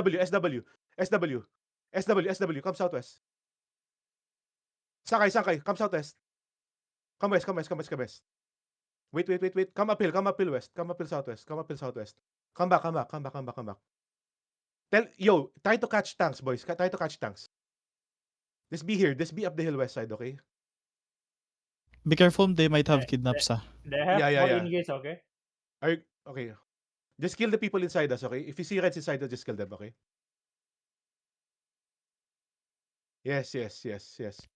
SW, SW, SW, SW, come southwest. Sakay, come southwest. Come west, come west, come west, come west. Wait. Come uphill west. Come uphill southwest. Come uphill southwest. Come back, come back, come back, come back, come back. Try to catch tanks, boys. Try to catch tanks. Just be here. Just be up the hill west side, okay? Be careful, they might have They, kidnaps, ah. they have Yeah. more engage, okay? Okay? Just kill the people inside us, okay? If you see reds inside us, just kill them, okay? Yes. Come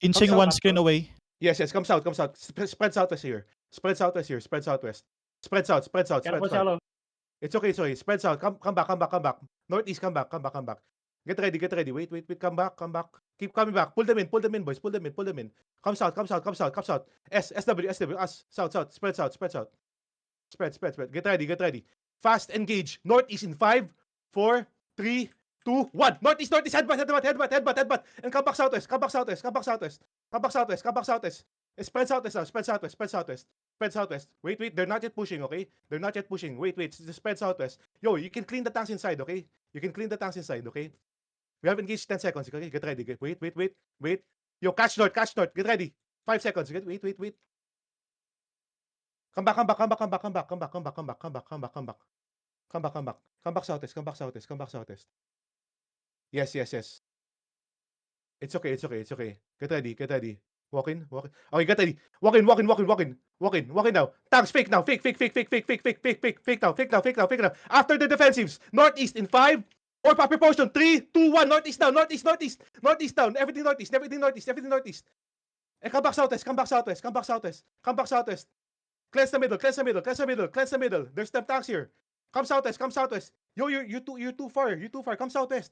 Inching south. one screen away. Yes. Come south. Spread southwest here. Spread southwest. Spread south. Careful, shallow. It's okay. Spread south. Come back. Northeast, come back. Get ready. Wait. Come back. Keep coming back. Pull them in, boys. Pull them in. Come south. SW, us. South. Spread south. Spread. Get ready. Fast engage. Northeast in 5, 4, 3, 2, 1. Northeast. Headbutt. And come back southwest. Spread southwest. Wait. They're not yet pushing, okay? Wait. Just spread southwest. Yo, you can clean the tanks inside, okay? Okay? We have engaged 10 seconds, okay? Get ready. Wait. Yo, catch north. Get ready. 5 seconds. Wait. Come back. Come back southwest. Yes. It's okay. Get ready. Walk in. Okay, get ready. Walk in now. Tanks, fake now. Fake now. After the defensives. Northeast in 5. Or proper potion. 3, 2, 1. Northeast down. Northeast down. Everything northeast. And come back southwest. Cleanse the middle. There's them tanks here. Come southwest. Yo, you're too far. Come southwest.